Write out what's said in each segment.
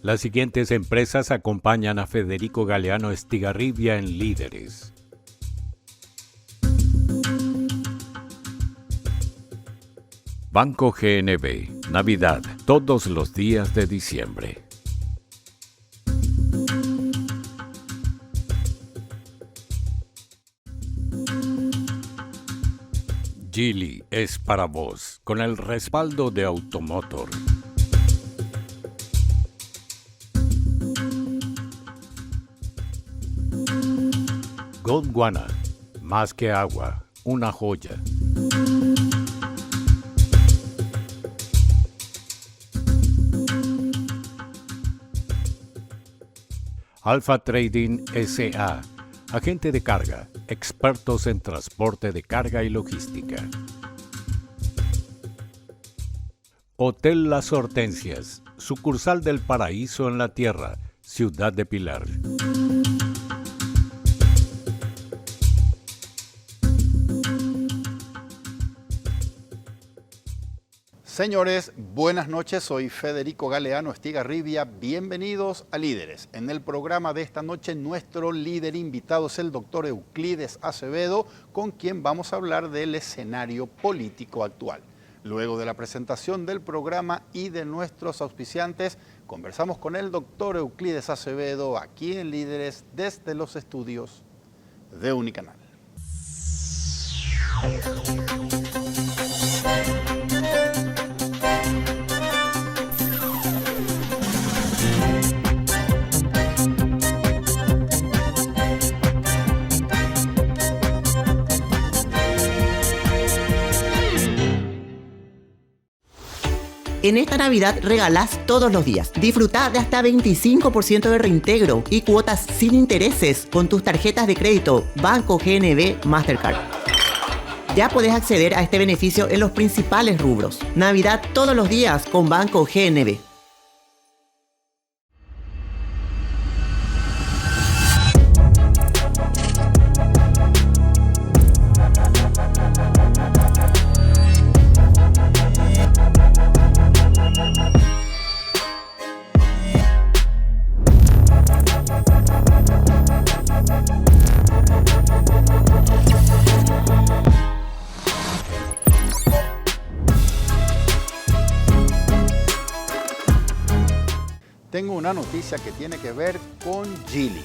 Las siguientes empresas acompañan a Federico Galeano Estigarribia en Líderes. Banco GNB, Navidad, todos los días de diciembre. Geely es para vos, con el respaldo de Automotor. Gondwana, más que agua, una joya. Alpha Trading S.A., agente de carga, expertos en transporte de carga y logística. Hotel Las Hortensias, sucursal del Paraíso en la Tierra, Ciudad de Pilar. Señores, buenas noches, soy Federico Galeano Estigarribia, bienvenidos a Líderes. En el programa de esta noche nuestro líder invitado es el doctor Euclides Acevedo, con quien vamos a hablar del escenario político actual. Luego de la presentación del programa y de nuestros auspiciantes, conversamos con el doctor Euclides Acevedo aquí en Líderes desde los estudios de Unicanal. En esta Navidad regalás todos los días. Disfruta de hasta 25% de reintegro y cuotas sin intereses con tus tarjetas de crédito Banco GNB Mastercard. Ya podés acceder a este beneficio en los principales rubros. Navidad todos los días con Banco GNB. Tengo una noticia que tiene que ver con Geely.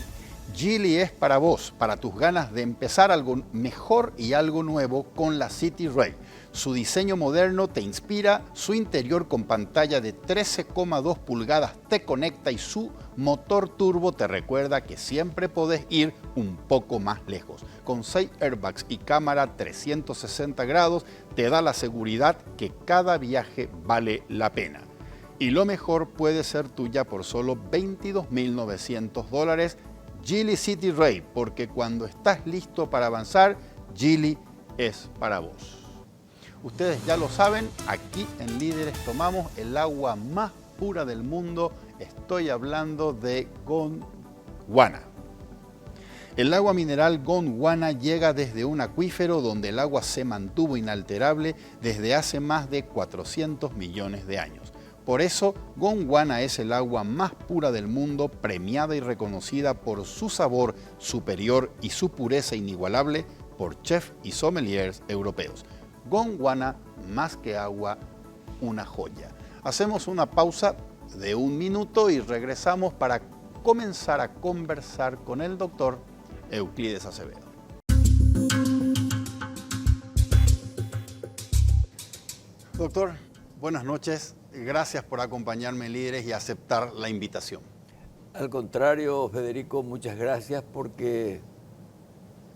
Geely es para vos, para tus ganas de empezar algo mejor y algo nuevo con la City Ray. Su diseño moderno te inspira, su interior con pantalla de 13,2 pulgadas te conecta y su motor turbo te recuerda que siempre podés ir un poco más lejos. Con 6 airbags y cámara 360 grados te da la seguridad que cada viaje vale la pena. Y lo mejor puede ser tuya por solo $22.900. Geely City Ray, porque cuando estás listo para avanzar, Geely es para vos. Ustedes ya lo saben, aquí en Líderes tomamos el agua más pura del mundo. Estoy hablando de Gondwana. El agua mineral Gondwana llega desde un acuífero donde el agua se mantuvo inalterable desde hace más de 400 millones de años. Por eso, Gondwana es el agua más pura del mundo, premiada y reconocida por su sabor superior y su pureza inigualable por chefs y sommeliers europeos. Gondwana, más que agua, una joya. Hacemos una pausa de 1 minuto y regresamos para comenzar a conversar con el doctor Euclides Acevedo. Doctor, buenas noches. Gracias por acompañarme en Líderes y aceptar la invitación. Al contrario, Federico, muchas gracias porque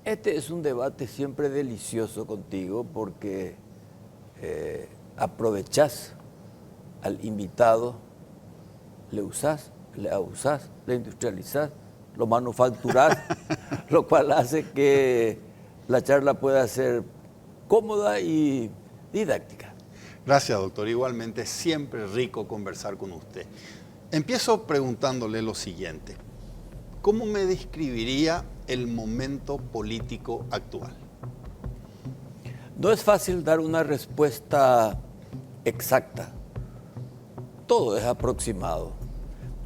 este es un debate siempre delicioso contigo porque aprovechás al invitado, le usás, le abusás, le industrializás, lo manufacturás, lo cual hace que la charla pueda ser cómoda y didáctica. Gracias, doctor. Igualmente, siempre rico conversar con usted. Empiezo preguntándole lo siguiente. ¿Cómo me describiría el momento político actual? No es fácil dar una respuesta exacta. Todo es aproximado.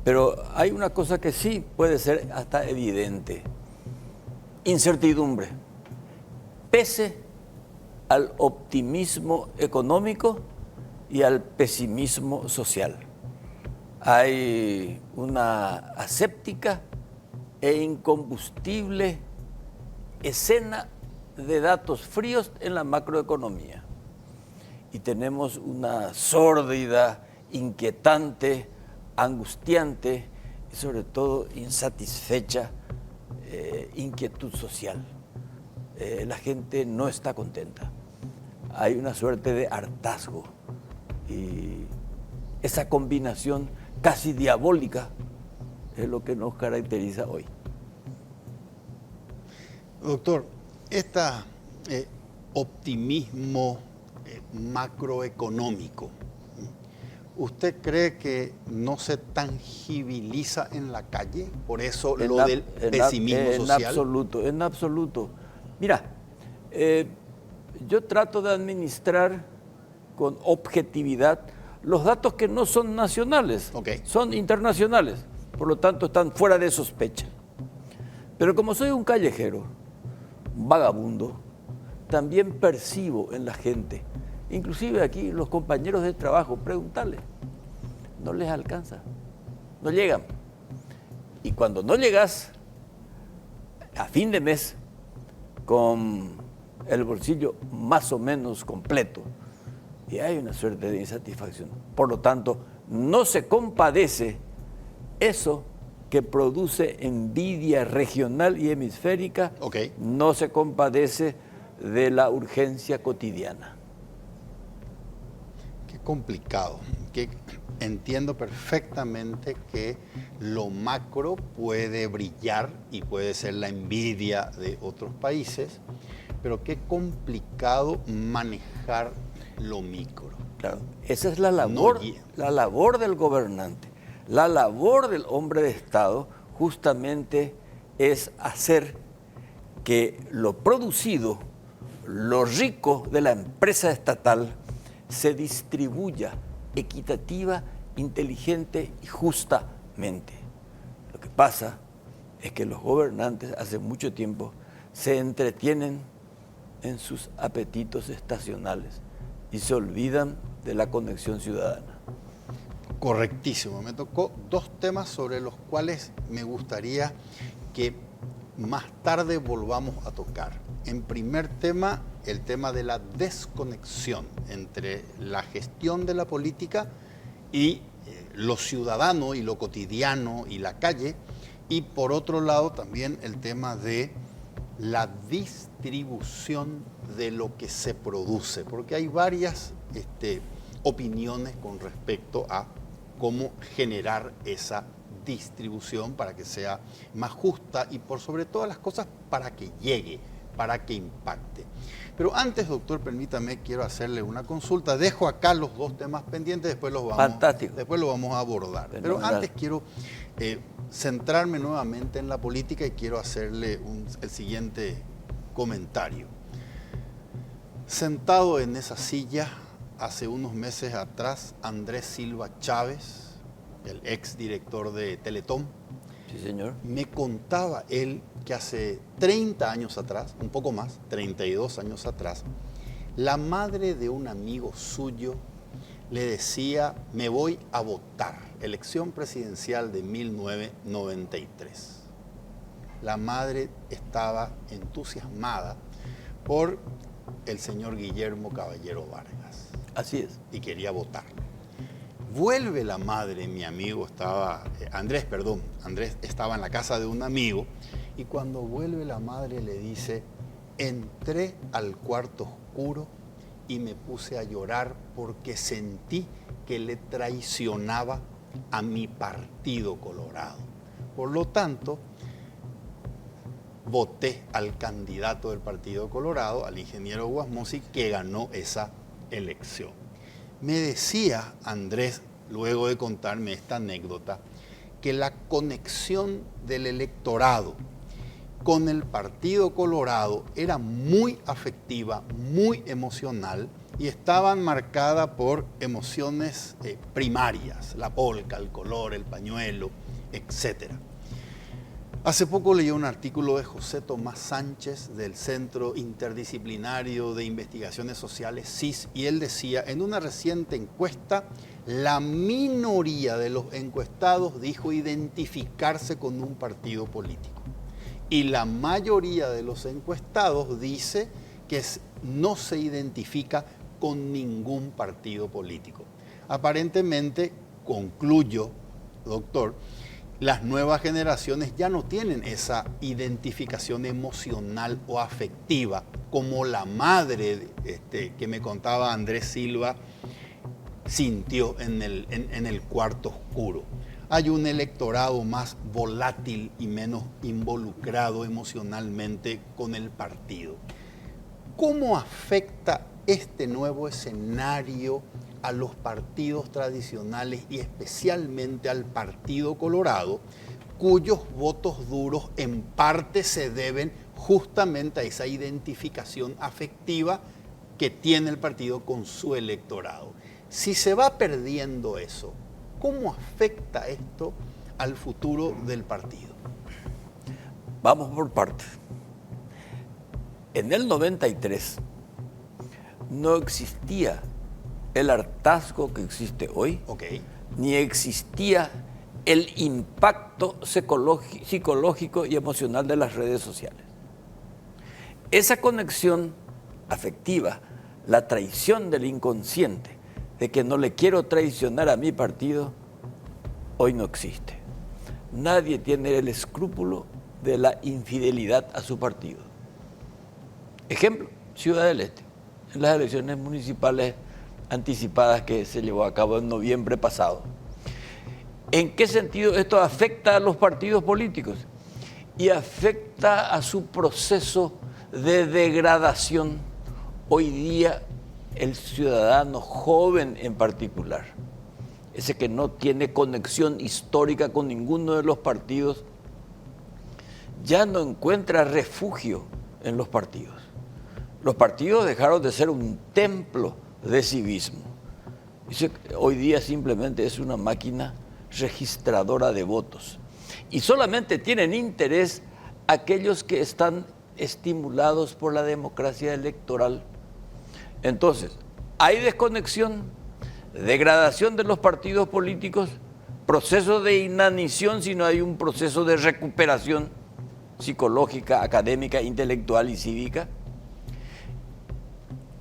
Pero hay una cosa que sí puede ser hasta evidente. Incertidumbre. Pese al optimismo económico y al pesimismo social. Hay una aséptica e incombustible escena de datos fríos en la macroeconomía. Y tenemos una sórdida, inquietante, angustiante y sobre todo insatisfecha inquietud social. La gente no está contenta. Hay una suerte de hartazgo y esa combinación casi diabólica es lo que nos caracteriza hoy. Doctor, este optimismo macroeconómico, ¿usted cree que no se tangibiliza en la calle? Por eso lo del pesimismo social. En absoluto. Mira, yo trato de administrar con objetividad los datos que no son nacionales, son internacionales, por lo tanto están fuera de sospecha. Pero como soy un callejero, un vagabundo, también percibo en la gente, inclusive aquí los compañeros de trabajo, preguntarles, no les alcanza, no llegan. Y cuando no llegas a fin de mes con el bolsillo más o menos completo, y hay una suerte de insatisfacción. Por lo tanto, no se compadece eso que produce envidia regional y hemisférica, no se compadece de la urgencia cotidiana. Qué complicado. Entiendo perfectamente que lo macro puede brillar y puede ser la envidia de otros países, pero qué complicado manejar lo micro. Claro, esa es la labor del gobernante. La labor del hombre de Estado justamente es hacer que lo producido, lo rico de la empresa estatal, se distribuya equitativa, inteligente y justamente. Lo que pasa es que los gobernantes hace mucho tiempo se entretienen en sus apetitos estacionales y se olvidan de la conexión ciudadana. Correctísimo. Me tocó dos temas sobre los cuales me gustaría que más tarde volvamos a tocar. En primer tema, el tema de la desconexión entre la gestión de la política y lo ciudadano y lo cotidiano y la calle. Y por otro lado también el tema de la distribución de lo que se produce, porque hay varias opiniones con respecto a cómo generar esa distribución para que sea más justa y por sobre todas las cosas para que llegue, para que impacte. Pero antes, doctor, permítame, quiero hacerle una consulta. Dejo acá los dos temas pendientes, después los vamos a abordar. Pero antes quiero centrarme nuevamente en la política y quiero hacerle el siguiente comentario. Sentado en esa silla, hace unos meses atrás, Andrés Silva Chávez, el exdirector de Teletón, sí, señor, me contaba él que hace 30 años atrás, un poco más, 32 años atrás, la madre de un amigo suyo le decía, me voy a votar, elección presidencial de 1993. La madre estaba entusiasmada por el señor Guillermo Caballero Vargas. Así es. Y quería votar. Vuelve la madre, mi amigo Andrés estaba en la casa de un amigo y cuando vuelve la madre le dice, entré al cuarto oscuro y me puse a llorar porque sentí que le traicionaba a mi partido Colorado. Por lo tanto, voté al candidato del Partido Colorado, al ingeniero Guasmosi, que ganó esa elección. Me decía Andrés, luego de contarme esta anécdota, que la conexión del electorado con el Partido Colorado era muy afectiva, muy emocional, y estaban marcadas por emociones primarias, la polca, el color, el pañuelo, etc. Hace poco leí un artículo de José Tomás Sánchez del Centro Interdisciplinario de Investigaciones Sociales, CIS, y él decía, en una reciente encuesta, la minoría de los encuestados dijo identificarse con un partido político. Y la mayoría de los encuestados dice que no se identifica con ningún partido político. Aparentemente, concluyo, doctor, las nuevas generaciones ya no tienen esa identificación emocional o afectiva como la madre que me contaba Andrés Silva sintió en el cuarto oscuro. Hay un electorado más volátil y menos involucrado emocionalmente con el partido. ¿Cómo afecta este nuevo escenario a los partidos tradicionales y especialmente al Partido Colorado, cuyos votos duros en parte se deben justamente a esa identificación afectiva que tiene el partido con su electorado? Si se va perdiendo eso, ¿cómo afecta esto al futuro del partido? Vamos por partes. En el 93 no existía el hartazgo que existe hoy, ni existía el impacto psicológico y emocional de las redes sociales. Esa conexión afectiva, la traición del inconsciente, de que no le quiero traicionar a mi partido, hoy no existe. Nadie tiene el escrúpulo de la infidelidad a su partido. Ejemplo, Ciudad del Este, en las elecciones municipales anticipadas que se llevó a cabo en noviembre pasado. ¿En qué sentido esto afecta a los partidos políticos? Y afecta a su proceso de degradación. Hoy día el ciudadano joven en particular, ese que no tiene conexión histórica con ninguno de los partidos, ya no encuentra refugio en los partidos. Los partidos dejaron de ser un templo de civismo. Hoy día simplemente es una máquina registradora de votos. Y solamente tienen interés aquellos que están estimulados por la democracia electoral. Entonces, hay desconexión, degradación de los partidos políticos, proceso de inanición si no hay un proceso de recuperación psicológica, académica, intelectual y cívica.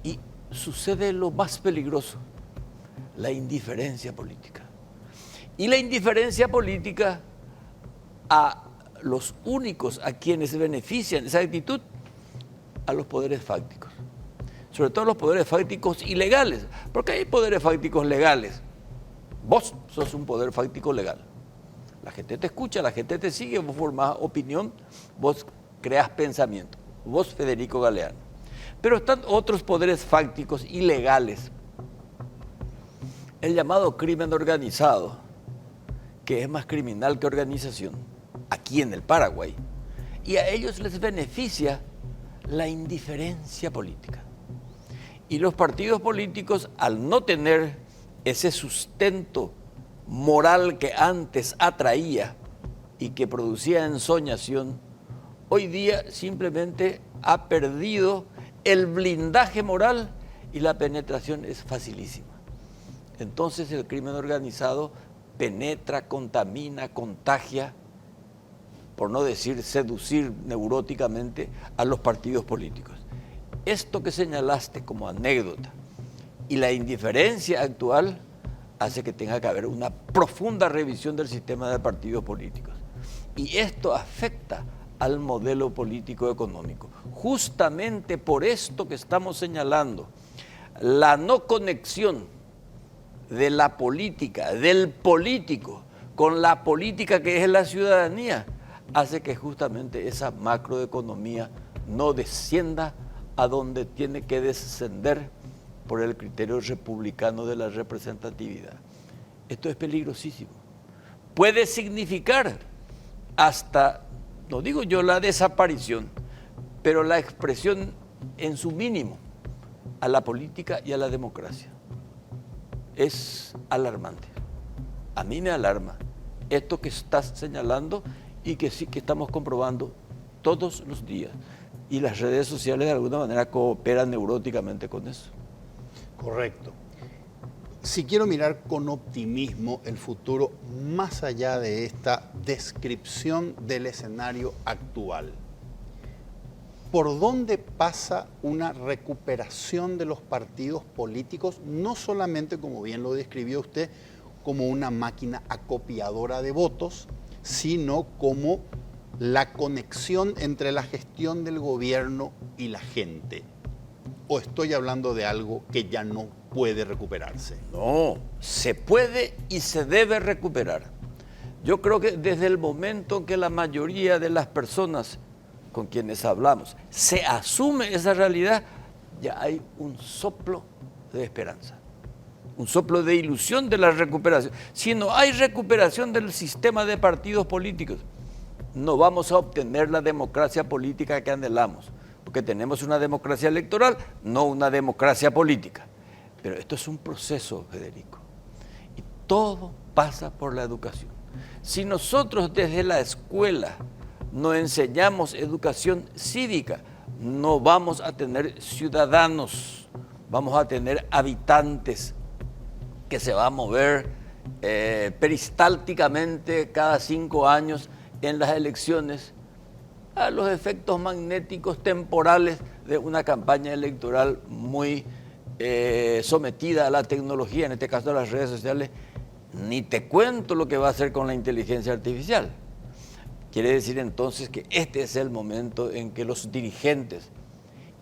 Y sucede lo más peligroso, la indiferencia política. Y la indiferencia política a los únicos a quienes benefician esa actitud, a los poderes fácticos. Sobre todo los poderes fácticos ilegales, porque hay poderes fácticos legales. Vos sos un poder fáctico legal. La gente te escucha, la gente te sigue, vos formás opinión, vos creás pensamiento. Vos, Federico Galeano. Pero están otros poderes fácticos ilegales. El llamado crimen organizado, que es más criminal que organización, aquí en el Paraguay. Y a ellos les beneficia la indiferencia política. Y los partidos políticos, al no tener ese sustento moral que antes atraía y que producía ensoñación, hoy día simplemente ha perdido el blindaje moral y la penetración es facilísima. Entonces el crimen organizado penetra, contamina, contagia, por no decir seducir neuróticamente a los partidos políticos. Esto que señalaste como anécdota y la indiferencia actual hace que tenga que haber una profunda revisión del sistema de partidos políticos. Y esto afecta al modelo político económico. Justamente por esto que estamos señalando, la no conexión de la política, del político, con la política que es la ciudadanía, hace que justamente esa macroeconomía no descienda a donde tiene que descender por el criterio republicano de la representatividad. Esto es peligrosísimo. Puede significar hasta, no digo yo la desaparición, pero la expresión en su mínimo a la política y a la democracia. Es alarmante. A mí me alarma esto que estás señalando y que sí que estamos comprobando todos los días. Y las redes sociales de alguna manera cooperan neuróticamente con eso. Correcto. Si quiero mirar con optimismo el futuro más allá de esta descripción del escenario actual, ¿por dónde pasa una recuperación de los partidos políticos? No solamente, como bien lo describió usted, como una máquina acopiadora de votos, sino como la conexión entre la gestión del gobierno y la gente. ¿O estoy hablando de algo que ya no puede recuperarse? No, se puede y se debe recuperar. Yo creo que desde el momento en que la mayoría de las personas con quienes hablamos se asume esa realidad, ya hay un soplo de esperanza, un soplo de ilusión de la recuperación. Si no hay recuperación del sistema de partidos políticos, no vamos a obtener la democracia política que anhelamos, porque tenemos una democracia electoral, no una democracia política. Pero esto es un proceso, Federico, y todo pasa por la educación. Si nosotros desde la escuela no enseñamos educación cívica, no vamos a tener ciudadanos, vamos a tener habitantes que se va a mover peristálticamente cada 5 años en las elecciones a los efectos magnéticos temporales de una campaña electoral muy sometida a la tecnología, en este caso a las redes sociales. Ni te cuento lo que va a hacer con la inteligencia artificial. Quiere decir entonces que este es el momento en que los dirigentes,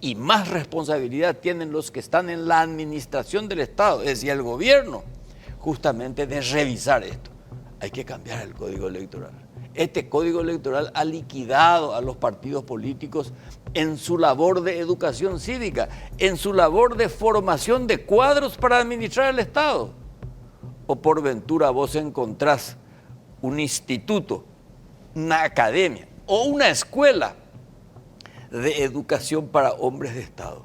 y más responsabilidad tienen los que están en la administración del Estado, es decir, el gobierno, justamente de revisar esto. Hay que cambiar el código electoral. Este código electoral ha liquidado a los partidos políticos en su labor de educación cívica, en su labor de formación de cuadros para administrar el Estado. O por ventura vos encontrás un instituto, una academia o una escuela de educación para hombres de Estado.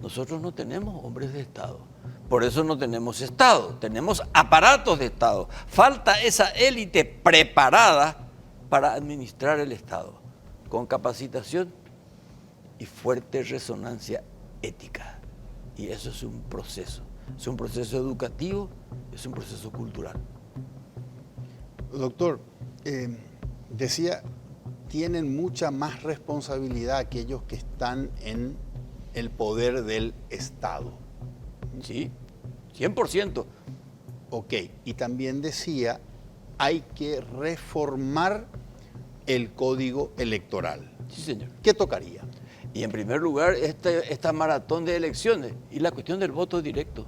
Nosotros no tenemos hombres de Estado, por eso no tenemos Estado, tenemos aparatos de Estado. Falta esa élite preparada para administrar el Estado, con capacitación y fuerte resonancia ética. Y eso es un proceso educativo, es un proceso cultural. Doctor, decía, tienen mucha más responsabilidad aquellos que están en el poder del Estado. Sí, 100%. Ok, y también decía, hay que reformar el código electoral. Sí, señor. ¿Qué tocaría? Y en primer lugar, esta maratón de elecciones y la cuestión del voto directo.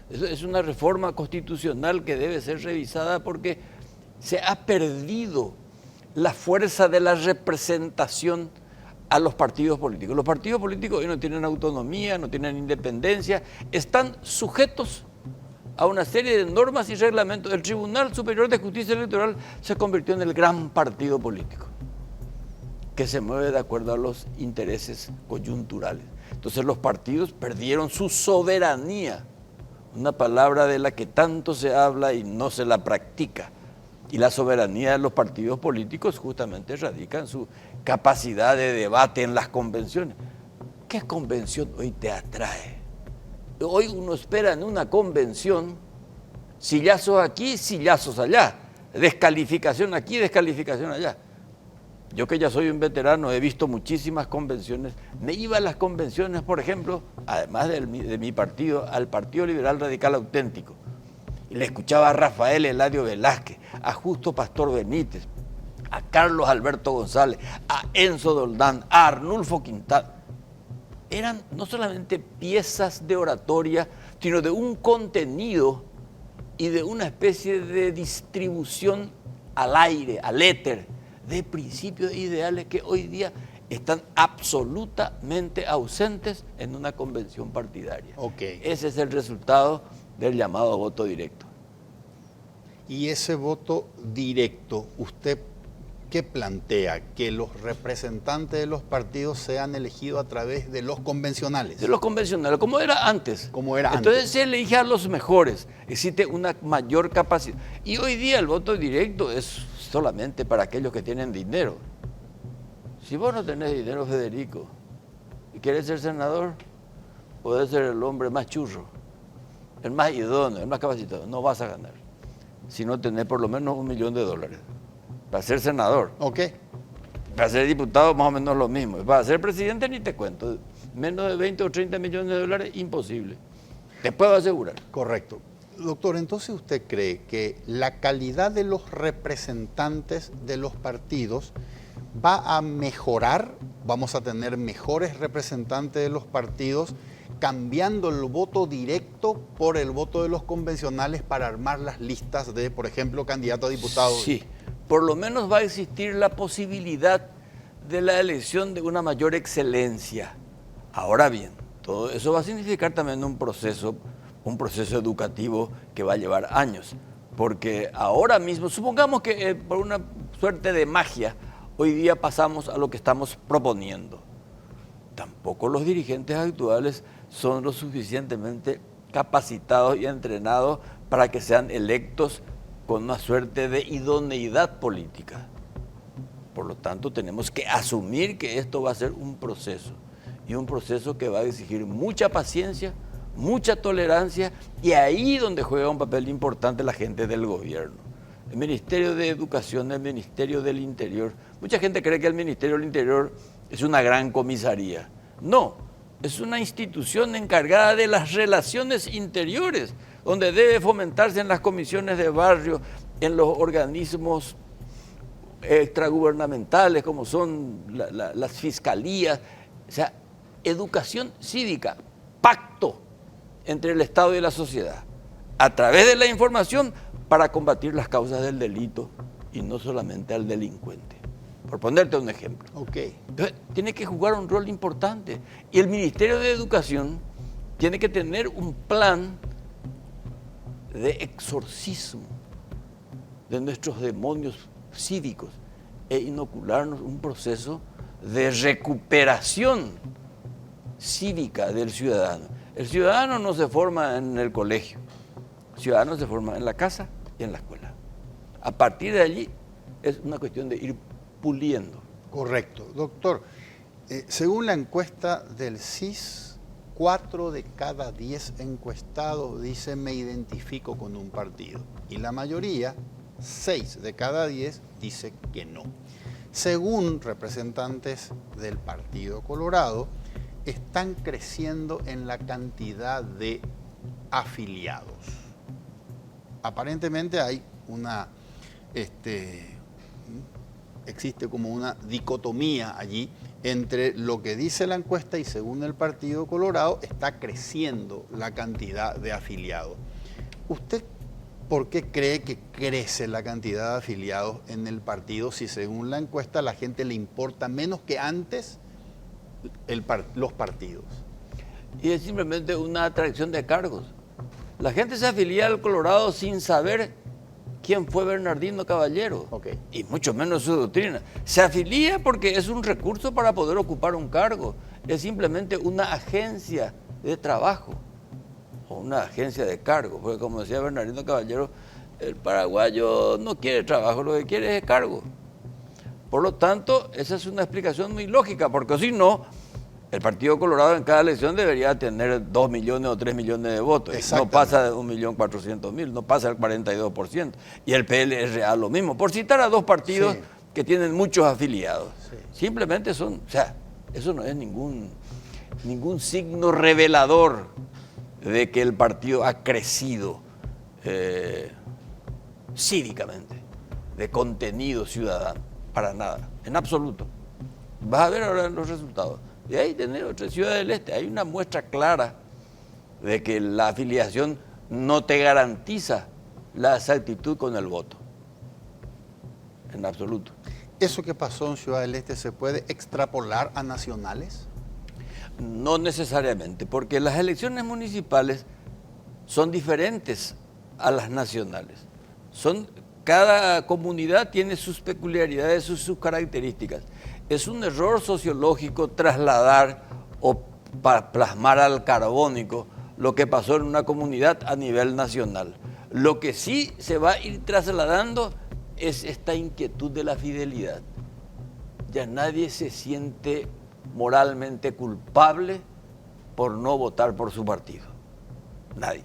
Es una reforma constitucional que debe ser revisada porque se ha perdido la fuerza de la representación a los partidos políticos. Los partidos políticos hoy no tienen autonomía, no tienen independencia, están sujetos a una serie de normas y reglamentos. El Tribunal Superior de Justicia Electoral se convirtió en el gran partido político que se mueve de acuerdo a los intereses coyunturales. Entonces los partidos perdieron su soberanía, una palabra de la que tanto se habla y no se la practica. Y la soberanía de los partidos políticos justamente radica en su capacidad de debate en las convenciones. ¿Qué convención hoy te atrae? Hoy uno espera en una convención sillazos aquí, sillazos allá, descalificación aquí, descalificación allá. Yo que ya soy un veterano, he visto muchísimas convenciones. Me iba a las convenciones, por ejemplo, además de mi partido, al Partido Liberal Radical Auténtico. Y le escuchaba a Rafael Eladio Velázquez, a Justo Pastor Benítez, a Carlos Alberto González, a Enzo Doldán, a Arnulfo Quintana. Eran no solamente piezas de oratoria, sino de un contenido y de una especie de distribución al aire, al éter, de principios e ideales que hoy día están absolutamente ausentes en una convención partidaria. Okay. Ese es el resultado del llamado voto directo. Y ese voto directo, usted ¿qué plantea? Que los representantes de los partidos sean elegidos a través de los convencionales. De los convencionales, como era antes. Como era Entonces antes. se elige a los mejores, existe una mayor capacidad. Y hoy día el voto directo es solamente para aquellos que tienen dinero. Si vos no tenés dinero, Federico, y querés ser senador, podés ser el hombre más churro, el más idóneo, el más capacitado. No vas a ganar si no tenés por lo menos $1 millón para ser senador. Ok. Para ser diputado más o menos lo mismo. Para ser presidente ni te cuento. Menos de 20 o 30 millones de dólares, imposible. Te puedo asegurar. Correcto. Doctor, entonces usted cree que la calidad de los representantes de los partidos va a mejorar, vamos a tener mejores representantes de los partidos, cambiando el voto directo por el voto de los convencionales para armar las listas de, por ejemplo, candidatos a diputados. Sí, por lo menos va a existir la posibilidad de la elección de una mayor excelencia. Ahora bien, todo eso va a significar también un proceso educativo que va a llevar años, porque ahora mismo, supongamos que por una suerte de magia, hoy día pasamos a lo que estamos proponiendo. Tampoco los dirigentes actuales son lo suficientemente capacitados y entrenados para que sean electos con una suerte de idoneidad política. Por lo tanto, tenemos que asumir que esto va a ser un proceso, y un proceso que va a exigir mucha paciencia, mucha tolerancia, y ahí donde juega un papel importante la gente del gobierno. El Ministerio de Educación, el Ministerio del Interior. Mucha gente cree que el Ministerio del Interior es una gran comisaría. No, es una institución encargada de las relaciones interiores, donde debe fomentarse en las comisiones de barrio, en los organismos extragubernamentales como son las fiscalías. O sea, educación cívica, pacto entre el Estado y la sociedad, a través de la información para combatir las causas del delito y no solamente al delincuente. Por ponerte un ejemplo. Ok. Entonces, tiene que jugar un rol importante. Y el Ministerio de Educación tiene que tener un plan de exorcismo de nuestros demonios cívicos e inocularnos un proceso de recuperación cívica del ciudadano. El ciudadano no se forma en el colegio, el ciudadano se forma en la casa y en la escuela. A partir de allí es una cuestión de ir puliendo. Correcto. Doctor, según la encuesta del CIS, 4 de cada 10 encuestados dicen me identifico con un partido. Y la mayoría, 6 de cada 10, dice que no. Según representantes del Partido Colorado, están creciendo en la cantidad de afiliados. Aparentemente hay una, existe como una dicotomía allí entre lo que dice la encuesta y según el Partido Colorado está creciendo la cantidad de afiliados. ¿Usted por qué cree que crece la cantidad de afiliados en el partido si según la encuesta a la gente le importa menos que antes los partidos? Y es simplemente una atracción de cargos. La gente se afilia al Colorado sin saber quién fue Bernardino Caballero, Okay. y mucho menos su doctrina. Se afilia porque es un recurso para poder ocupar un cargo. Es simplemente una agencia de trabajo o una agencia de cargo, porque como decía Bernardino Caballero, el paraguayo no quiere trabajo, lo que quiere es cargo. Por lo tanto, esa es una explicación muy lógica, porque si no, el Partido Colorado en cada elección debería tener 2 millones o 3 millones de votos. No pasa de 1.400.000, no pasa del 42%. Y el PLRA lo mismo, por citar a dos partidos sí, que tienen muchos afiliados. Sí. Simplemente son, o sea, eso no es ningún signo revelador de que el partido ha crecido cívicamente, de contenido ciudadano, para nada, en absoluto. Vas a ver ahora los resultados. Y ahí tenemos otra Ciudad del Este, hay una muestra clara de que la afiliación no te garantiza la exactitud con el voto, en absoluto. ¿Eso que pasó en Ciudad del Este se puede extrapolar a nacionales? No necesariamente, porque las elecciones municipales son diferentes a las nacionales. Son cada comunidad tiene sus peculiaridades, sus características. Es un error sociológico trasladar o plasmar al carbónico lo que pasó en una comunidad a nivel nacional. Lo que sí se va a ir trasladando es esta inquietud de la fidelidad. Ya nadie se siente moralmente culpable por no votar por su partido. Nadie.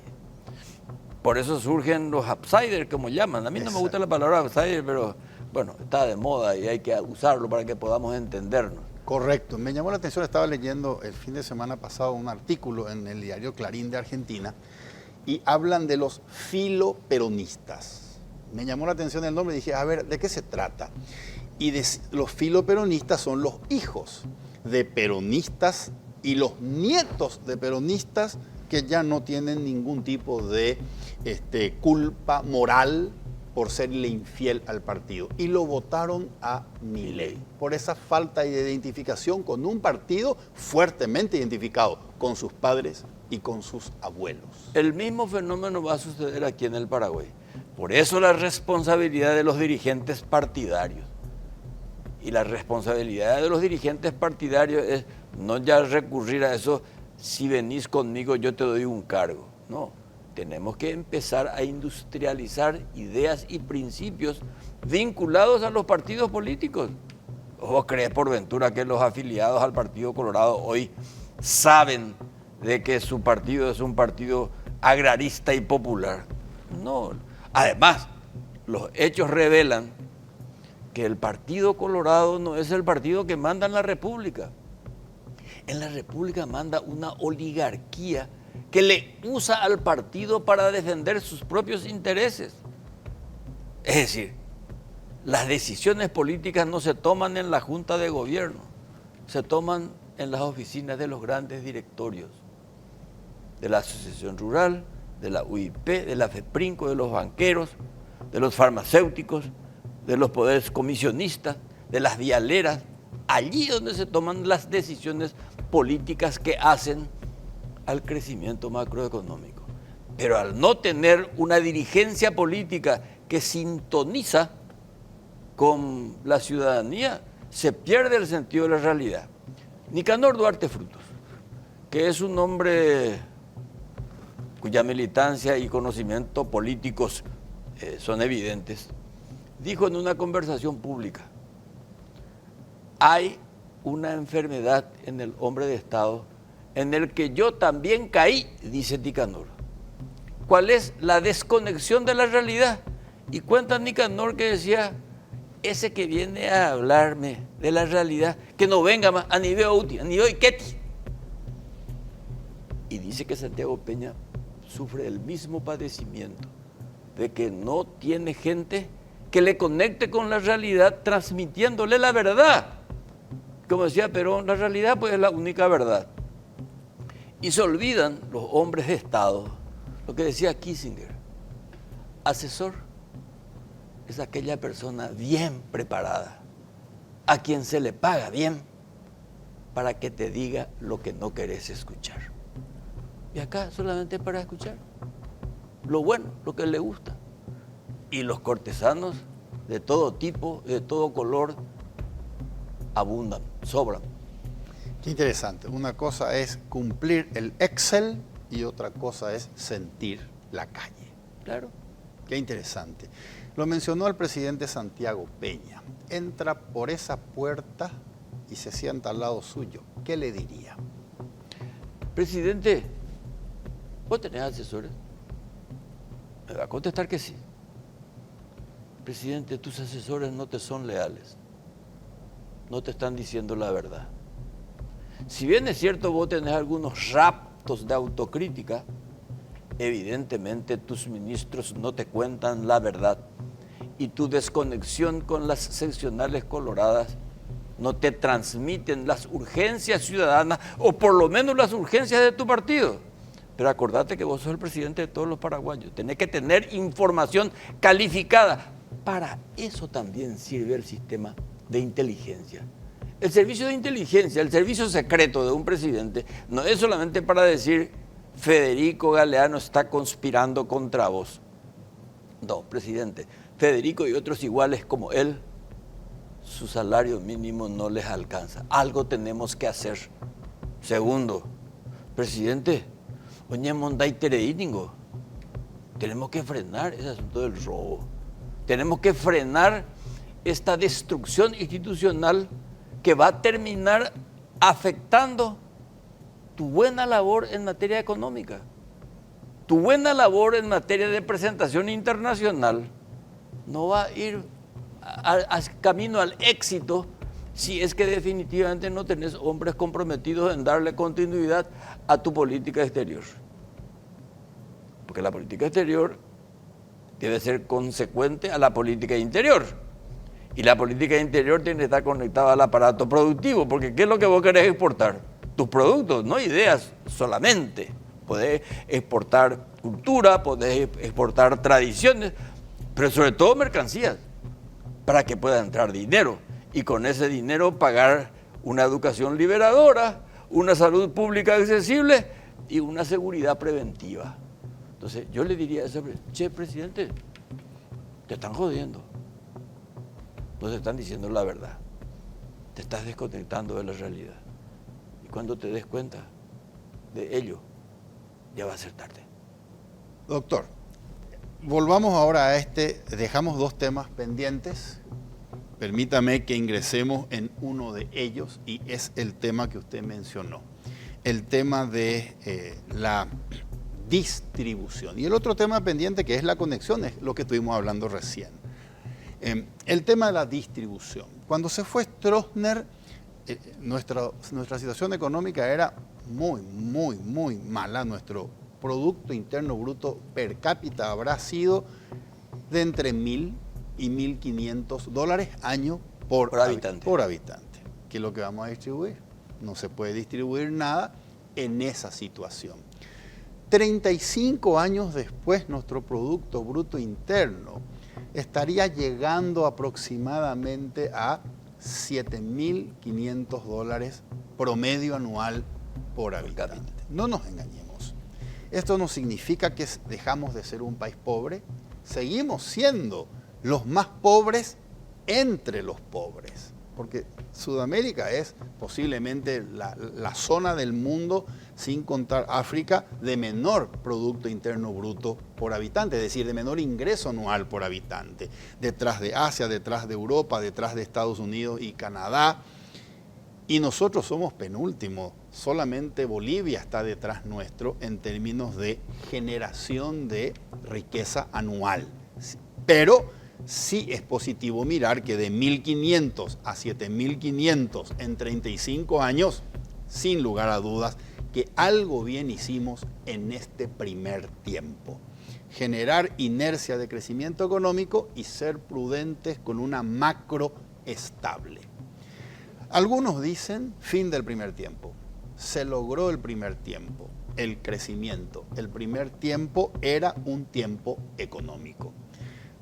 Por eso surgen los outsiders, como llaman. A mí no me gusta la palabra outsider, pero bueno, está de moda y hay que usarlo para que podamos entendernos. Correcto. Me llamó la atención, estaba leyendo el fin de semana pasado un artículo en el diario Clarín de Argentina y hablan de los filoperonistas. Me llamó la atención el nombre y dije, a ver, ¿de qué se trata? Y los filoperonistas son los hijos de peronistas y los nietos de peronistas que ya no tienen ningún tipo de culpa moral por serle infiel al partido. Y lo votaron a Milei por esa falta de identificación con un partido fuertemente identificado con sus padres y con sus abuelos. El mismo fenómeno va a suceder aquí en el Paraguay. Por eso la responsabilidad de los dirigentes partidarios. Y la responsabilidad de los dirigentes partidarios es no ya recurrir a eso, si venís conmigo yo te doy un cargo. No, tenemos que empezar a industrializar ideas y principios vinculados a los partidos políticos. ¿Vos crees por ventura que los afiliados al Partido Colorado hoy saben de que su partido es un partido agrarista y popular? No. Además, los hechos revelan que el Partido Colorado no es el partido que manda en la República. En la República manda una oligarquía que le usa al partido para defender sus propios intereses. Es decir, las decisiones políticas no se toman en la Junta de Gobierno, se toman en las oficinas de los grandes directorios, de la Asociación Rural, de la UIP, de la FEPRINCO, de los banqueros, de los farmacéuticos, de los poderes comisionistas, de las vialeras, allí donde se toman las decisiones políticas que hacen al crecimiento macroeconómico. Pero al no tener una dirigencia política que sintoniza con la ciudadanía, se pierde el sentido de la realidad. Nicanor Duarte Frutos, que es un hombre cuya militancia y conocimiento políticos son evidentes, dijo en una conversación pública: hay una enfermedad en el hombre de Estado en el que yo también caí, dice Nicanor. ¿Cuál es? La desconexión de la realidad. Y cuenta Nicanor que decía, ese que viene a hablarme de la realidad, que no venga más a nivel útil, a nivel Ketty. Y dice que Santiago Peña sufre el mismo padecimiento, de que no tiene gente que le conecte con la realidad transmitiéndole la verdad. Como decía Perón, la realidad pues es la única verdad. Y se olvidan los hombres de Estado, lo que decía Kissinger, asesor es aquella persona bien preparada, a quien se le paga bien para que te diga lo que no querés escuchar. Y acá solamente para escuchar lo bueno, lo que le gusta. Y los cortesanos de todo tipo, de todo color, abundan, sobran. Qué interesante. Una cosa es cumplir el Excel y otra cosa es sentir la calle. Claro. Qué interesante. Lo mencionó el presidente Santiago Peña. Entra por esa puerta y se sienta al lado suyo. ¿Qué le diría? Presidente, ¿vos tenés asesores? Me va a contestar que sí. Presidente, tus asesores no te son leales. No te están diciendo la verdad. Si bien es cierto vos tenés algunos raptos de autocrítica, evidentemente tus ministros no te cuentan la verdad y tu desconexión con las seccionales coloradas no te transmiten las urgencias ciudadanas o por lo menos las urgencias de tu partido. Pero acordate que vos sos el presidente de todos los paraguayos, tenés que tener información calificada. Para eso también sirve el sistema de inteligencia. El servicio de inteligencia, el servicio secreto de un presidente, no es solamente para decir Federico Galeano está conspirando contra vos. No, presidente, Federico y otros iguales como él, su salario mínimo no les alcanza. Algo tenemos que hacer. Segundo, presidente, oñe mondai tereiningo. Tenemos que frenar ese asunto del robo. Tenemos que frenar esta destrucción institucional que va a terminar afectando tu buena labor en materia económica, tu buena labor en materia de presentación internacional. No va a ir a camino al éxito si es que definitivamente no tenés hombres comprometidos en darle continuidad a tu política exterior. Porque la política exterior debe ser consecuente a la política interior. Y la política interior tiene que estar conectada al aparato productivo, porque ¿qué es lo que vos querés exportar? Tus productos, no ideas solamente. Podés exportar cultura, podés exportar tradiciones, pero sobre todo mercancías, para que pueda entrar dinero. Y con ese dinero pagar una educación liberadora, una salud pública accesible y una seguridad preventiva. Entonces yo le diría a ese presidente, che, presidente, te están jodiendo. No te están diciendo la verdad. Te estás desconectando de la realidad. Y cuando te des cuenta de ello, ya va a ser tarde. Doctor, volvamos ahora a dejamos dos temas pendientes. Permítame que ingresemos en uno de ellos y es el tema que usted mencionó, el tema de la distribución. Y el otro tema pendiente que es la conexión, es lo que estuvimos hablando recién. El tema de la distribución. Cuando se fue Stroessner, nuestra situación económica era muy mala. Nuestro Producto Interno Bruto per cápita habrá sido de entre 1.000 y 1.500 dólares año por habitante. ¿Qué es lo que vamos a distribuir? No se puede distribuir nada en esa situación. 35 años después, nuestro Producto Bruto Interno estaría llegando aproximadamente a 7.500 dólares promedio anual por habitante. No nos engañemos. Esto no significa que dejamos de ser un país pobre. Seguimos siendo los más pobres entre los pobres. Porque Sudamérica es posiblemente la zona del mundo, sin contar África, de menor Producto Interno Bruto por habitante, es decir, de menor ingreso anual por habitante. Detrás de Asia, detrás de Europa, detrás de Estados Unidos y Canadá. Y nosotros somos penúltimo. Solamente Bolivia está detrás nuestro en términos de generación de riqueza anual. Pero sí es positivo mirar que de 1.500 a 7.500 en 35 años, sin lugar a dudas, que algo bien hicimos en este primer tiempo. Generar inercia de crecimiento económico y ser prudentes con una macro estable. Algunos dicen fin del primer tiempo. Se logró el primer tiempo, el crecimiento. El primer tiempo era un tiempo económico.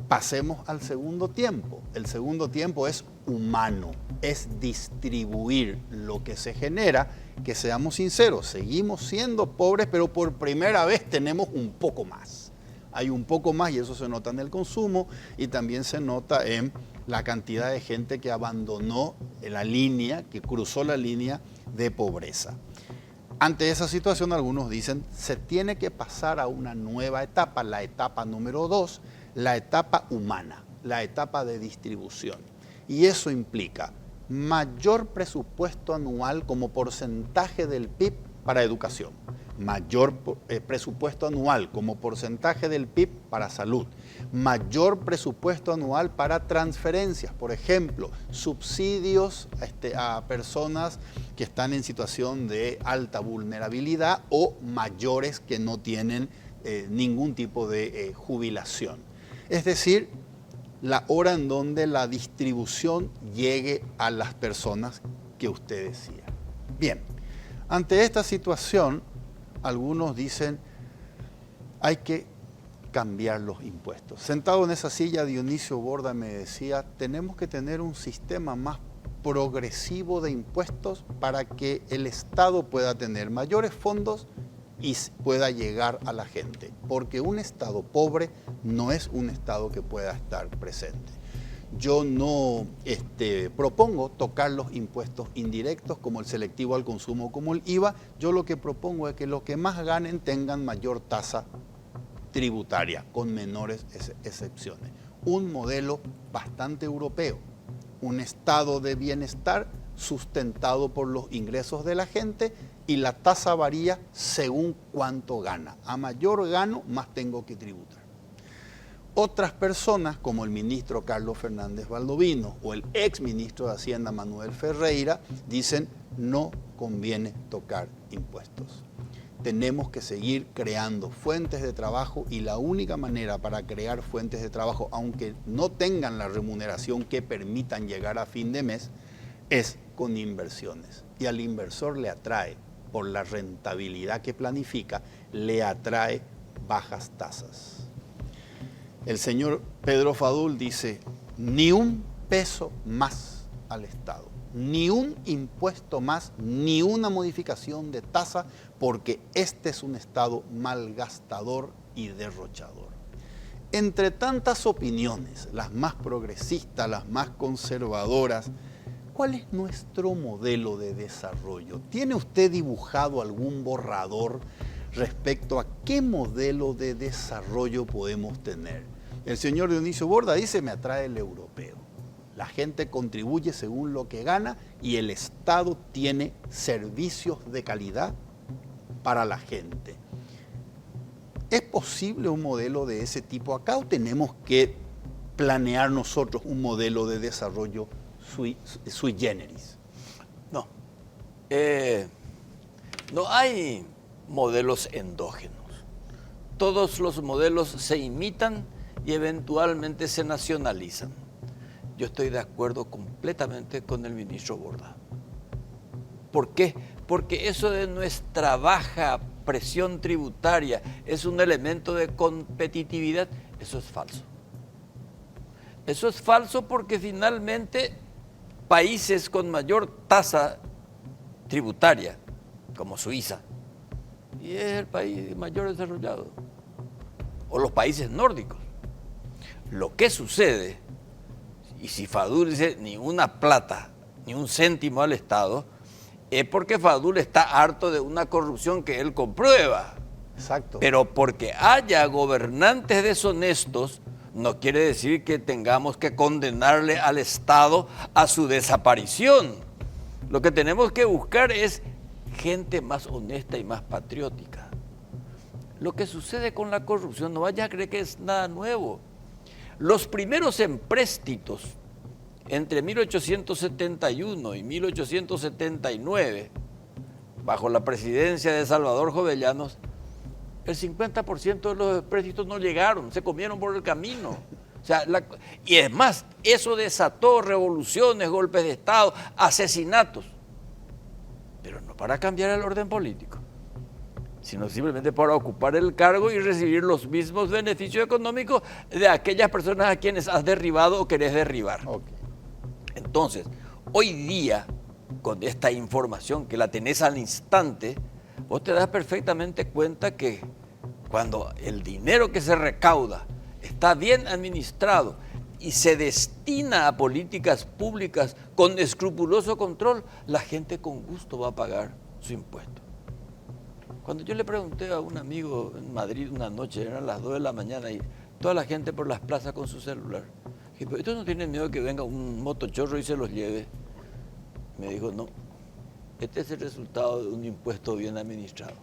Pasemos al segundo tiempo. El segundo tiempo es humano, es distribuir lo que se genera. Que seamos sinceros, seguimos siendo pobres, pero por primera vez tenemos un poco más. Hay un poco más y eso se nota en el consumo y también se nota en la cantidad de gente que abandonó la línea, que cruzó la línea de pobreza. Ante esa situación, algunos dicen, se tiene que pasar a una nueva etapa, la etapa número 2, la etapa humana, la etapa de distribución. Y eso implica mayor presupuesto anual como porcentaje del PIB para educación, mayor presupuesto anual como porcentaje del PIB para salud, mayor presupuesto anual para transferencias, por ejemplo, subsidios a personas que están en situación de alta vulnerabilidad o mayores que no tienen ningún tipo de jubilación. Es decir, la hora en donde la distribución llegue a las personas que usted decía. Bien, ante esta situación, algunos dicen, hay que cambiar los impuestos. Sentado en esa silla, Dionisio Borda me decía, tenemos que tener un sistema más progresivo de impuestos para que el Estado pueda tener mayores fondos y pueda llegar a la gente, porque un Estado pobre no es un Estado que pueda estar presente. Yo no propongo tocar los impuestos indirectos como el selectivo al consumo, como el IVA. Yo lo que propongo es que los que más ganen tengan mayor tasa tributaria, con menores excepciones. Un modelo bastante europeo, un estado de bienestar sustentado por los ingresos de la gente y la tasa varía según cuánto gana. A mayor gano, más tengo que tributar. Otras personas, como el ministro Carlos Fernández Valdovinos o el ex ministro de Hacienda Manuel Ferreira, dicen no conviene tocar impuestos. Tenemos que seguir creando fuentes de trabajo y la única manera para crear fuentes de trabajo, aunque no tengan la remuneración que permitan llegar a fin de mes, es con inversiones. Y al inversor le atrae, por la rentabilidad que planifica, le atrae bajas tasas. El señor Pedro Fadul dice, ni un peso más al Estado, ni un impuesto más, ni una modificación de tasa, porque este es un Estado malgastador y derrochador. Entre tantas opiniones, las más progresistas, las más conservadoras, ¿cuál es nuestro modelo de desarrollo? ¿Tiene usted dibujado algún borrador respecto a qué modelo de desarrollo podemos tener? El señor Dionisio Borda dice, me atrae el europeo. La gente contribuye según lo que gana y el Estado tiene servicios de calidad para la gente. ¿Es posible un modelo de ese tipo acá o tenemos que planear nosotros un modelo de desarrollo sui generis? No. No hay modelos endógenos. Todos los modelos se imitan y eventualmente se nacionalizan. Yo estoy de acuerdo completamente con el ministro Borda. ¿Por qué? Porque eso de nuestra baja presión tributaria es un elemento de competitividad. Eso es falso. Eso es falso porque finalmente países con mayor tasa tributaria, como Suiza, y es el país mayor desarrollado, o los países nórdicos. Lo que sucede, y si Fadul dice ni una plata, ni un céntimo al Estado, es porque Fadul está harto de una corrupción que él comprueba. Exacto. Pero porque haya gobernantes deshonestos, no quiere decir que tengamos que condenarle al Estado a su desaparición. Lo que tenemos que buscar es gente más honesta y más patriótica. Lo que sucede con la corrupción, no vaya a creer que es nada nuevo. Los primeros empréstitos entre 1871 y 1879, bajo la presidencia de Salvador Jovellanos, el 50% de los empréstitos no llegaron, se comieron por el camino. O sea, y es más, eso desató revoluciones, golpes de Estado, asesinatos. Pero no para cambiar el orden político, sino simplemente para ocupar el cargo y recibir los mismos beneficios económicos de aquellas personas a quienes has derribado o querés derribar. Okay. Entonces, hoy día, con esta información que la tenés al instante, vos te das perfectamente cuenta que cuando el dinero que se recauda está bien administrado y se destina a políticas públicas con escrupuloso control, la gente con gusto va a pagar su impuesto. Cuando yo le pregunté a un amigo en Madrid una noche, eran las 2 de la mañana y toda la gente por las plazas con su celular, dije, ¿pero estos no tienen miedo de que venga un motochorro y se los lleve? Me dijo, no, este es el resultado de un impuesto bien administrado.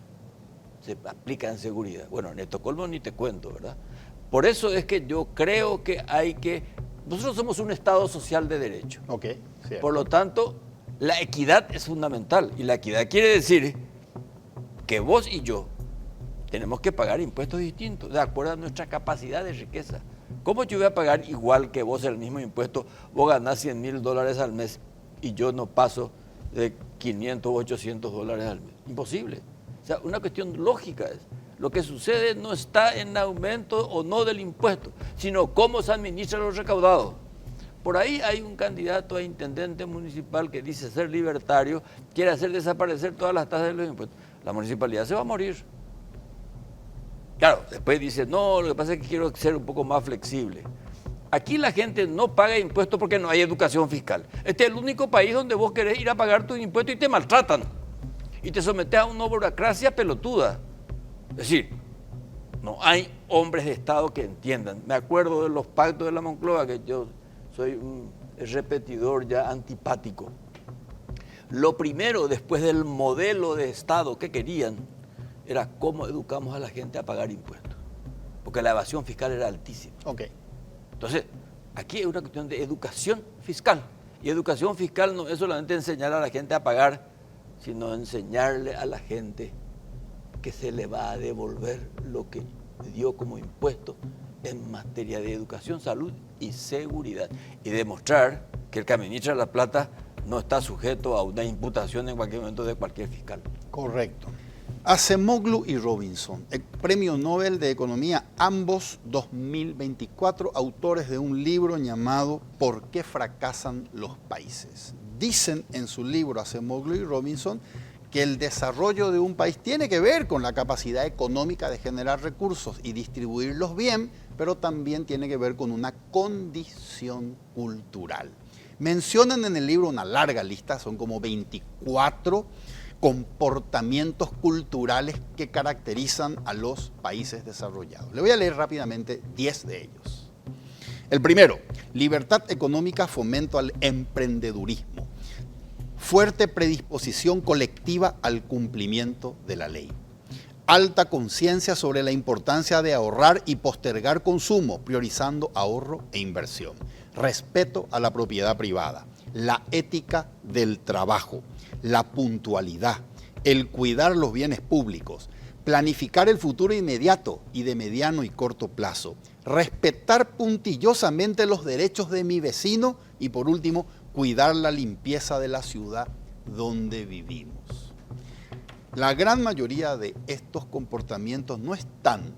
Se aplica en seguridad. Bueno, en Estocolmo ni te cuento, ¿verdad? Por eso es que yo creo que nosotros somos un Estado social de derecho. Okay, cierto. Por lo tanto, la equidad es fundamental. Y la equidad quiere decir que vos y yo tenemos que pagar impuestos distintos, de acuerdo a nuestra capacidad de riqueza. ¿Cómo yo voy a pagar igual que vos el mismo impuesto? Vos ganás $100,000 al mes y yo no paso de 500 o 800 dólares al mes. Imposible. O sea, una cuestión lógica es. Lo que sucede no está en aumento o no del impuesto, sino cómo se administra los recaudados. Por ahí hay un candidato a intendente municipal que dice ser libertario, quiere hacer desaparecer todas las tasas de los impuestos. La municipalidad se va a morir. Claro, después dice, no, lo que pasa es que quiero ser un poco más flexible. Aquí la gente no paga impuestos porque no hay educación fiscal. Este es el único país donde vos querés ir a pagar tus impuestos y te maltratan. Y te sometes a una burocracia pelotuda. Es decir, no hay hombres de Estado que entiendan. Me acuerdo de los pactos de la Moncloa, que yo soy un repetidor ya antipático. Lo primero, después del modelo de Estado que querían, era cómo educamos a la gente a pagar impuestos. Porque la evasión fiscal era altísima. Ok. Entonces, aquí es una cuestión de educación fiscal. Y educación fiscal no es solamente enseñar a la gente a pagar, sino enseñarle a la gente que se le va a devolver lo que dio como impuesto en materia de educación, salud y seguridad. Y demostrar que el que administra la plata no está sujeto a una imputación en cualquier momento de cualquier fiscal. Correcto. Acemoglu y Robinson, el Premio Nobel de Economía, ambos 2024, autores de un libro llamado ¿Por qué fracasan los países? Dicen en su libro Acemoglu y Robinson que el desarrollo de un país tiene que ver con la capacidad económica de generar recursos y distribuirlos bien, pero también tiene que ver con una condición cultural. Mencionan en el libro una larga lista, son como 24 comportamientos culturales que caracterizan a los países desarrollados. Le voy a leer rápidamente 10 de ellos. El primero, libertad económica, fomento al emprendedurismo, fuerte predisposición colectiva al cumplimiento de la ley, alta conciencia sobre la importancia de ahorrar y postergar consumo, priorizando ahorro e inversión, respeto a la propiedad privada, la ética del trabajo, la puntualidad, el cuidar los bienes públicos, planificar el futuro inmediato y de mediano y corto plazo, respetar puntillosamente los derechos de mi vecino y, por último, cuidar la limpieza de la ciudad donde vivimos. La gran mayoría de estos comportamientos no están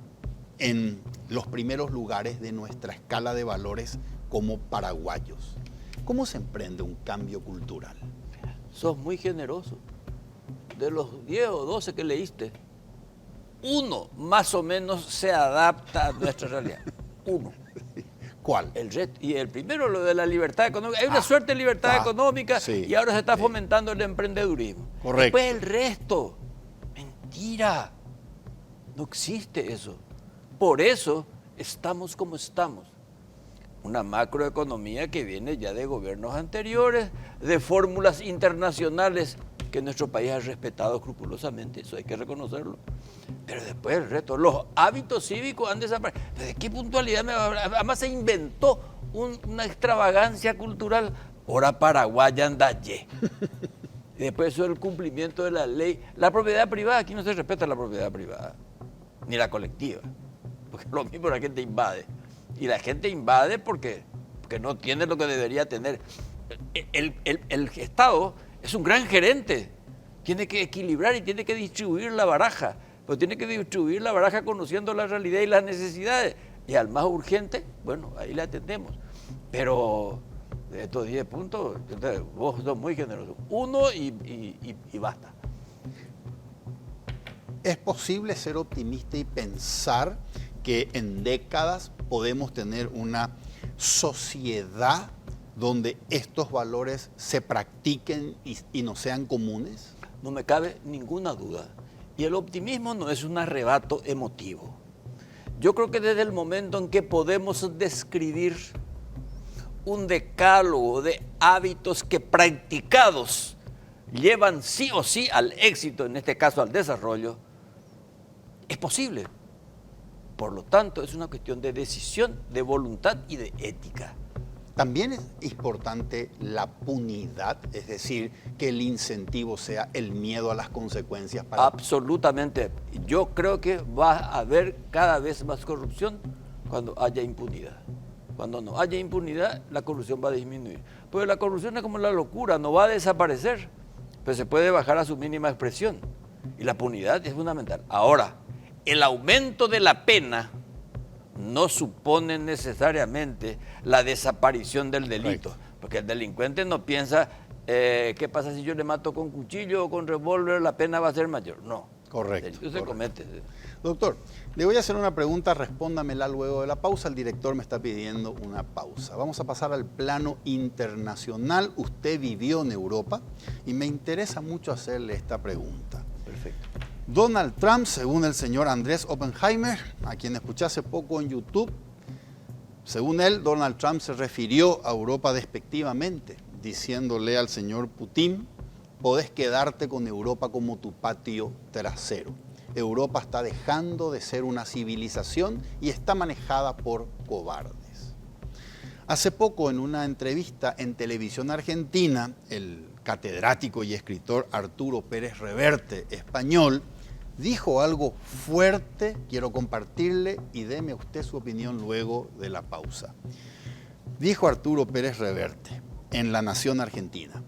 en los primeros lugares de nuestra escala de valores como paraguayos. ¿Cómo se emprende un cambio cultural? Sos muy generoso. De los 10 o 12 que leíste, uno más o menos se adapta a nuestra realidad. Uno. ¿Cuál? Y el primero, lo de la libertad económica. Hay una suerte de libertad económica, sí, y ahora se está fomentando el emprendedurismo. Correcto. Después el resto, mentira. No existe eso. Por eso estamos como estamos. Una macroeconomía que viene ya de gobiernos anteriores, de fórmulas internacionales que nuestro país ha respetado escrupulosamente, eso hay que reconocerlo. Pero después el resto, los hábitos cívicos han desaparecido. ¿De qué puntualidad me va a hablar? Además se inventó una extravagancia cultural. Ahora Paraguay anda allí. Y después eso es el cumplimiento de la ley. La propiedad privada, aquí no se respeta la propiedad privada, ni la colectiva. Porque lo mismo la gente invade. Y la gente invade porque no tiene lo que debería tener. El Estado es un gran gerente. Tiene que equilibrar y tiene que distribuir la baraja. Pero tiene que distribuir la baraja conociendo la realidad y las necesidades. Y al más urgente, bueno, ahí le atendemos. Pero de estos 10 puntos, vos sos muy generoso. Uno y basta. ¿Es posible ser optimista y pensar que en décadas podemos tener una sociedad donde estos valores se practiquen y no sean comunes? No me cabe ninguna duda. Y el optimismo no es un arrebato emotivo. Yo creo que desde el momento en que podemos describir un decálogo de hábitos que practicados llevan sí o sí al éxito, en este caso al desarrollo, es posible. Por lo tanto, es una cuestión de decisión, de voluntad y de ética. También es importante la punidad, es decir, que el incentivo sea el miedo a las consecuencias. Absolutamente. Yo creo que va a haber cada vez más corrupción cuando haya impunidad. Cuando no haya impunidad, la corrupción va a disminuir. Porque la corrupción es como la locura, no va a desaparecer, pero se puede bajar a su mínima expresión. Y la punidad es fundamental. Ahora, el aumento de la pena no supone necesariamente la desaparición del delito. Correcto. Porque el delincuente no piensa, ¿qué pasa si yo le mato con cuchillo o con revólver? La pena va a ser mayor. No. Correcto. Eso se comete. Doctor, le voy a hacer una pregunta, respóndamela luego de la pausa. El director me está pidiendo una pausa. Vamos a pasar al plano internacional. Usted vivió en Europa y me interesa mucho hacerle esta pregunta. Perfecto. Donald Trump, según el señor Andrés Oppenheimer, a quien escuché hace poco en YouTube, según él, Donald Trump se refirió a Europa despectivamente, diciéndole al señor Putin: podés quedarte con Europa como tu patio trasero. Europa está dejando de ser una civilización y está manejada por cobardes. Hace poco, en una entrevista en televisión argentina, el catedrático y escritor Arturo Pérez Reverte, español, dijo algo fuerte, quiero compartirle y deme usted su opinión luego de la pausa. Dijo Arturo Pérez Reverte en La Nación Argentina: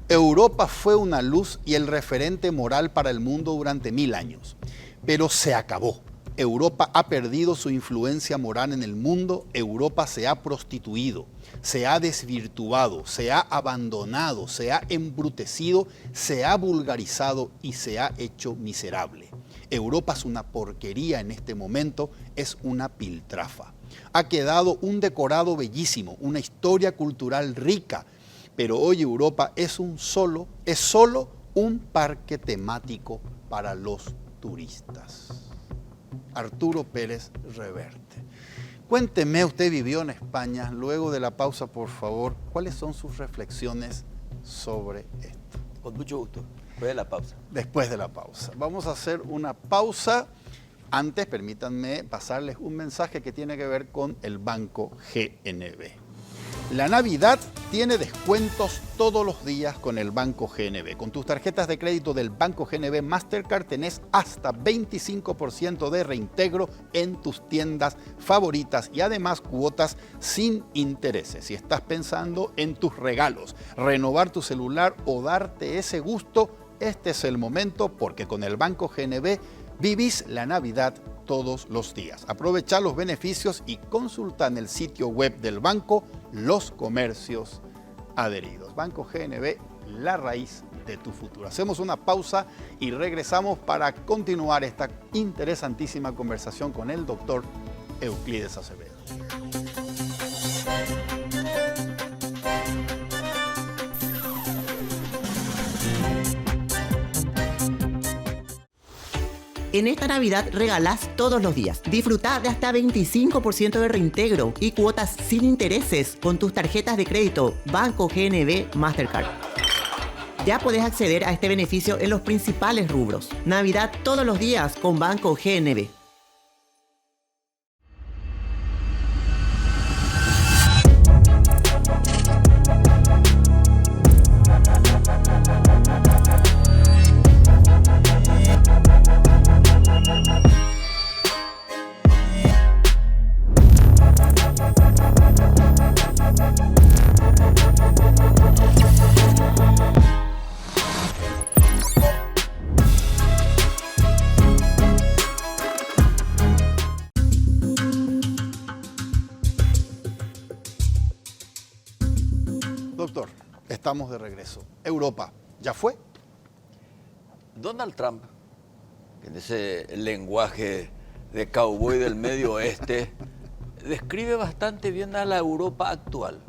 Europa fue una luz y el referente moral para el mundo durante 1000 años, pero se acabó. Europa ha perdido su influencia moral en el mundo, Europa se ha prostituido, se ha desvirtuado, se ha abandonado, se ha embrutecido, se ha vulgarizado y se ha hecho miserable. Europa es una porquería en este momento, es una piltrafa. Ha quedado un decorado bellísimo, una historia cultural rica, pero hoy Europa es solo un parque temático para los turistas. Arturo Pérez Reverte. Cuénteme, usted vivió en España, luego de la pausa, por favor, ¿cuáles son sus reflexiones sobre esto? Con mucho gusto. Después de la pausa. Después de la pausa. Vamos a hacer una pausa. Antes, permítanme pasarles un mensaje que tiene que ver con el Banco GNB. La Navidad tiene descuentos todos los días con el Banco GNB. Con tus tarjetas de crédito del Banco GNB Mastercard tenés hasta 25% de reintegro en tus tiendas favoritas y además cuotas sin intereses. Si estás pensando en tus regalos, renovar tu celular o darte ese gusto, este es el momento, porque con el Banco GNB vivís la Navidad todos los días. Aprovecha los beneficios y consulta en el sitio web del banco los comercios adheridos. Banco GNB, la raíz de tu futuro. Hacemos una pausa y regresamos para continuar esta interesantísima conversación con el doctor Euclides Acevedo. En esta Navidad regalás todos los días. Disfruta de hasta 25% de reintegro y cuotas sin intereses con tus tarjetas de crédito Banco GNB Mastercard. Ya podés acceder a este beneficio en los principales rubros. Navidad todos los días con Banco GNB. Doctor, estamos de regreso. Europa, ¿ya fue? Donald Trump, en ese lenguaje de cowboy del Medio Oeste, describe bastante bien a la Europa actual.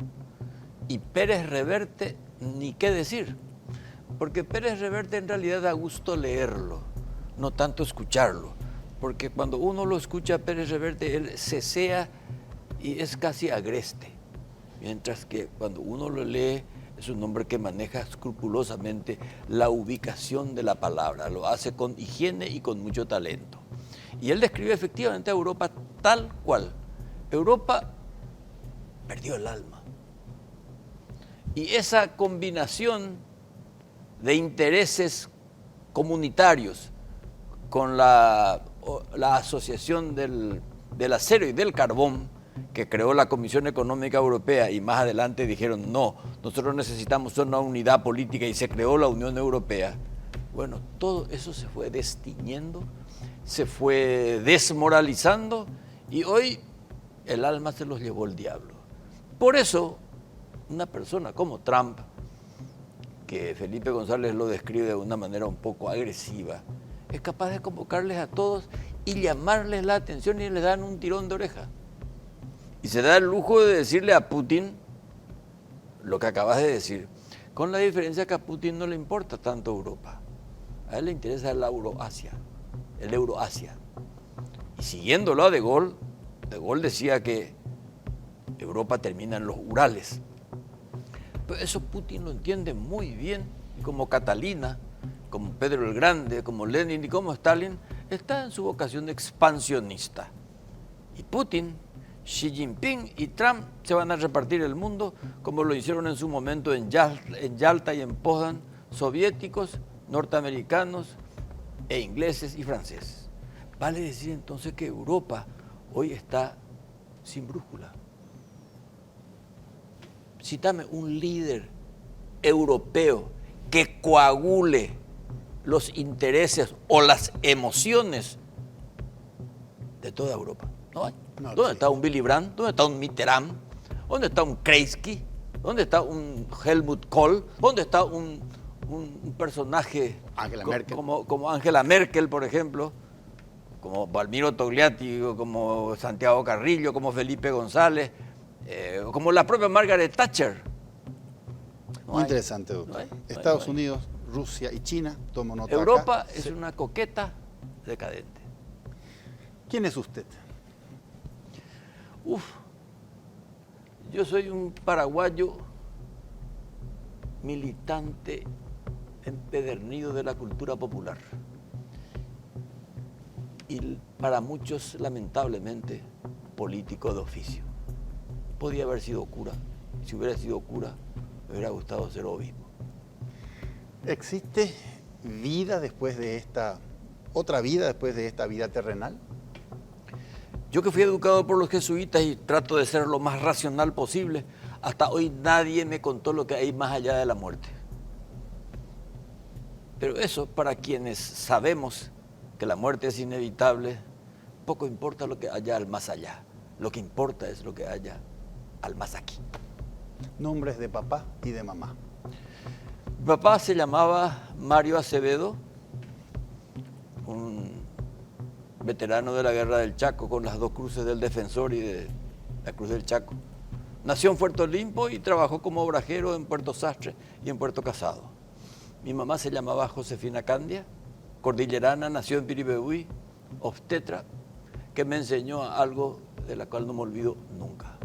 Y Pérez Reverte, ni qué decir, porque Pérez Reverte en realidad da gusto leerlo, no tanto escucharlo, porque cuando uno lo escucha a Pérez Reverte, él cesea y es casi agreste, mientras que cuando uno lo lee, es un hombre que maneja escrupulosamente la ubicación de la palabra, lo hace con higiene y con mucho talento. Y él describe efectivamente a Europa tal cual. Europa perdió el alma. Y esa combinación de intereses comunitarios con la asociación del acero y del carbón que creó la Comisión Económica Europea y más adelante dijeron no, nosotros necesitamos una unidad política y se creó la Unión Europea. Bueno, todo eso se fue destiñendo, se fue desmoralizando y hoy el alma se los llevó el diablo. Por eso, una persona como Trump, que Felipe González lo describe de una manera un poco agresiva, es capaz de convocarles a todos y llamarles la atención y les dan un tirón de oreja. Y se da el lujo de decirle a Putin lo que acabas de decir, con la diferencia que a Putin no le importa tanto Europa. A él le interesa el Euroasia. Y siguiéndolo a De Gaulle decía que Europa termina en los Urales. Pero eso Putin lo entiende muy bien, y como Catalina, como Pedro el Grande, como Lenin y como Stalin, está en su vocación expansionista. Y Putin, Xi Jinping y Trump se van a repartir el mundo como lo hicieron en su momento en Yalta y en Potsdam, soviéticos, norteamericanos e ingleses y franceses. Vale decir entonces que Europa hoy está sin brújula. Cítame un líder europeo que coagule los intereses o las emociones de toda Europa. No hay. No, ¿Dónde sí. está un Willy Brandt? ¿Dónde está un Mitterrand? ¿Dónde está un Kreisky? ¿Dónde está un Helmut Kohl? ¿Dónde está un personaje Angela Merkel. como Angela Merkel, por ejemplo? Como Palmiro Togliatti, como Santiago Carrillo, como Felipe González, como la propia Margaret Thatcher. No Muy hay. interesante, doctor. No hay, no hay, Estados no hay. Unidos, Rusia y China, tomo nota Europa acá. es Sí. una coqueta decadente. ¿Quién es usted? Yo soy un paraguayo militante empedernido de la cultura popular. Y para muchos, lamentablemente, político de oficio. Podía haber sido cura. Si hubiera sido cura, me hubiera gustado ser obispo. ¿Existe vida después de otra vida después de esta vida terrenal? Yo que fui educado por los jesuitas y trato de ser lo más racional posible, hasta hoy nadie me contó lo que hay más allá de la muerte. Pero eso, para quienes sabemos que la muerte es inevitable, poco importa lo que haya al más allá. Lo que importa es lo que haya al más aquí. Nombres de papá y de mamá. Mi papá se llamaba Mario Acevedo, un veterano de la Guerra del Chaco, con las dos cruces del Defensor y de la Cruz del Chaco. Nació en Puerto Limpo y trabajó como obrajero en Puerto Sastre y en Puerto Casado. Mi mamá se llamaba Josefina Candia, cordillerana, nació en Piribebuy, obstetra, que me enseñó algo de la cual no me olvido nunca.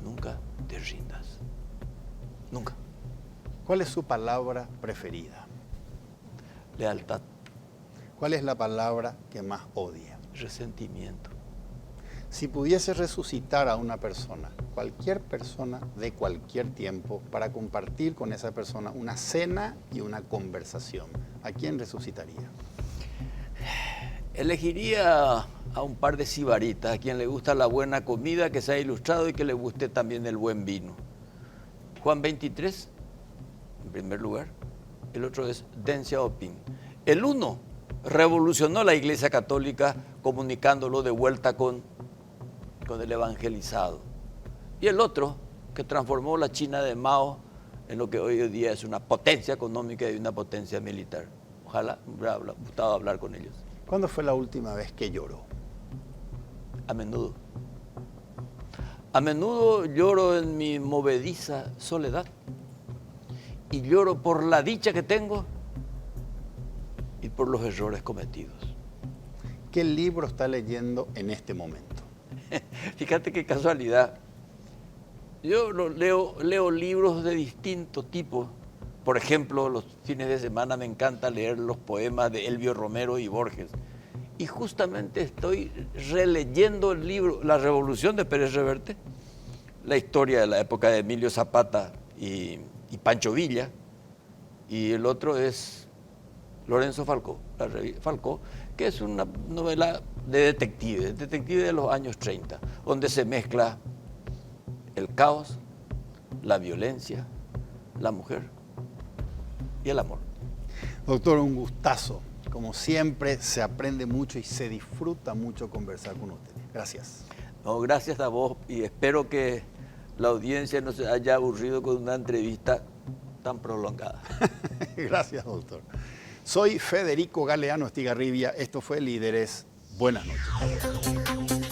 Nunca te rindas. Nunca. ¿Cuál es su palabra preferida? Lealtad, ¿Cuál es la palabra que más odia? resentimiento. Si pudiese resucitar a una persona, cualquier persona de cualquier tiempo, para compartir con esa persona una cena y una conversación, ¿a quién resucitaría? Elegiría a un par de sibaritas, a quien le gusta la buena comida, que sea ilustrado y que le guste también el buen vino. Juan 23, en primer lugar. El otro es Deng Xiaoping. El uno revolucionó la Iglesia Católica comunicándolo de vuelta con el evangelizado. Y el otro, que transformó la China de Mao en lo que hoy en día es una potencia económica y una potencia militar. Ojalá me hubiera gustado hablar con ellos. ¿Cuándo fue la última vez que lloró? A menudo. A menudo lloro en mi movediza soledad. Y lloro por la dicha que tengo y por los errores cometidos. ¿Qué libro está leyendo en este momento? Fíjate qué casualidad. Yo leo libros de distinto tipo. Por ejemplo, los fines de semana me encanta leer los poemas de Elvio Romero y Borges. Y justamente estoy releyendo el libro La Revolución de Pérez Reverte, la historia de la época de Emilio Zapata y Pancho Villa. Y el otro es Lorenzo Falcó, Falcó, que es una novela de detective de los años 30, donde se mezcla el caos, la violencia, la mujer y el amor. Doctor, un gustazo. Como siempre, se aprende mucho y se disfruta mucho conversar con usted. Gracias. No, gracias a vos y espero que la audiencia no se haya aburrido con una entrevista tan prolongada. Gracias, doctor. Soy Federico Galeano Estigarribia. Esto fue Líderes. Buenas noches.